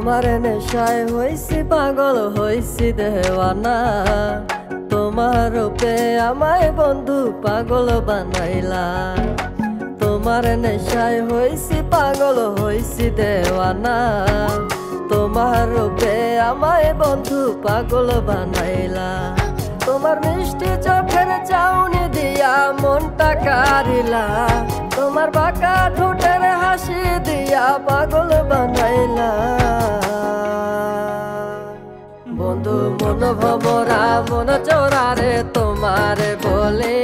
তোমার নেশায় হইছি পাগল হইছি দেওয়ানা, তোমার রূপে আমায় বন্ধু পাগল বানাইলা। তোমার নেশায় হইছি পাগল হইছি দেওয়ানা, তোমার রূপে আমায় বন্ধু পাগল বানাইলা। তোমার মিষ্টি চোখের চাউনি দিয়া মনটা কারিলা, তোমার বাঁকা ঠোঁটের হাসি দিয়া পাগল বানাইলা। বন্ধু মন ভমরা মন চোরারে তোমার বলে,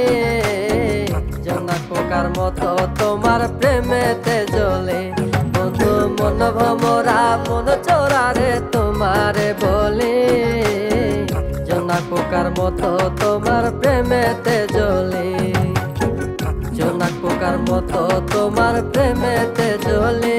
জোনাক পোকার মতো তোমার প্রেমেতে জ্বলে। বন্ধু মন ভমরা মন চোরারে তোমার বলে, জোনাক পোকার মতো তোমার প্রেমেতে জ্বলে। জোনাক পোকার মতো তোমার প্রেমেতে জ্বলে।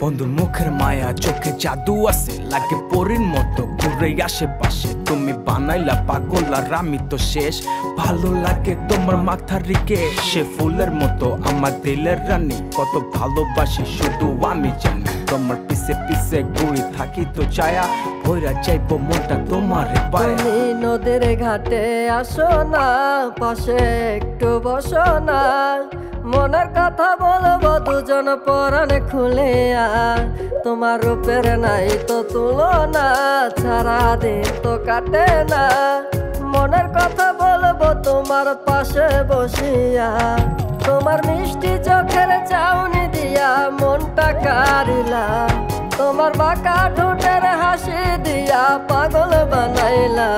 বন্ধুর মুখের মায়া চোখে জাদু আছে, লাগে পরীর মতো ঘুরে আশেপাশে। তুমি বানাইলা পাগল আর আমি তো শেষ। ভালো লাগে তোমার মাথার রিকে, সে ফুলের মতো আমার দিলের রানী। কত ভালোবাসি শুধু আমি জানি, তোমার পিছে পিছে ঘুরে থাকি তো ছায়া। ভৈরা চাইবো মনটা তোমার পায়ে। তুমি নদীর ঘাটে আসো না, পাশে একটু বসো না। মনের কথা বলবো দুজন পরাণে খুলে। তোমার রূপের নাই তো তুলনা, সারাদিন তো কাটে না। মনের কথা বলবো তোমার পাশে বসিয়া, তোমার মিষ্টি চোখের চাউনি দিয়া মনটা কারিলা। তোমার বাঁকা ঠোঁটের হাসি দিয়া পাগল বানাইলা।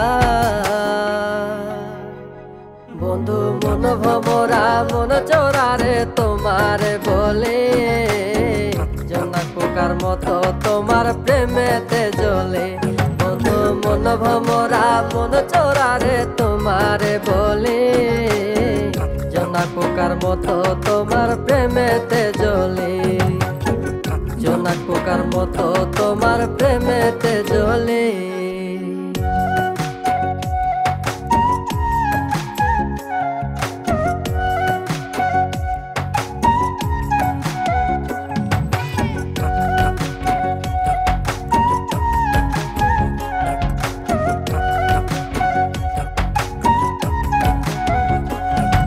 বন্ধু মন ভমরা মন চোরারে তোমার বলে, জোনাক পোকার মতো তোমার প্রেমেতে জ্বলে। বন্ধু মন ভমরা মন চোরারে তোমার বলে, জোনাক পোকার মতো তোমার প্রেমেতে জ্বলে। জোনাক পোকার মতো তোমার প্রেমেতে জ্বলে।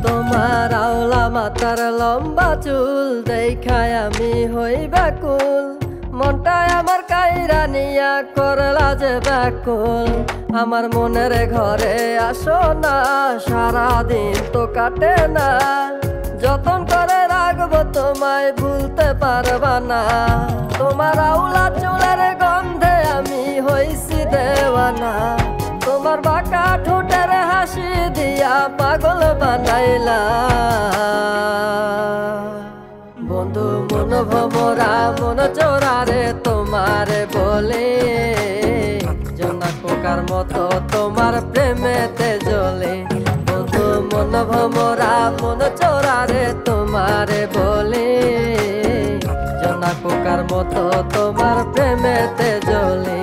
তোমার আওলা মাথার লম্বা চুল দেখায় আমি হই ব্যাকুল। মনটায় আমার কাইরা নিয়া করলা যে ব্যাকুল। আমার মনের ঘরে আসো না, সারাদিন তো কাটে না। যতন করে রাখবো তোমায় ভুলতে পারবা না। তোমার আওলা চুলের গন্ধে আমি হইছি দেওয়ানা, তোমার বাঁকা ঠোঁটের হাসি দিয়া পাগল বানাইলা। বন্ধু মন ভমরা মন চোরারে তোমার বলে, জোনাক পোকার মতো তোমার প্রেমেতে জ্বলে। বন্ধু মন ভমরা মন চোরারে তোমার বলে, জোনাক পোকার মতো তোমার প্রেমেতে জ্বলে।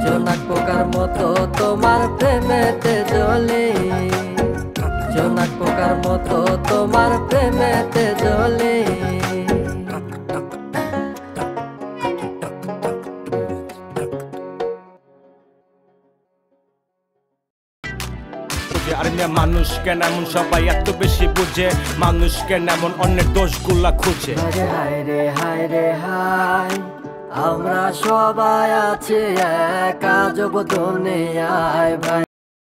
জোনাক পোকার মতো তোমার প্রেমেতে জ্বলে। জোনাক পোকার মতো তোমার প্রেমেতে জ্বলে। আর মানুষ কেন এমন সবাই এত বেশি বুঝে, মানুষ কেন এমন অন্যের দোষগুলা খুঁজে। হায় রে হায় রে হায়, আমরা সবাই আছি এক আজব দুনিয়ায় ভাই।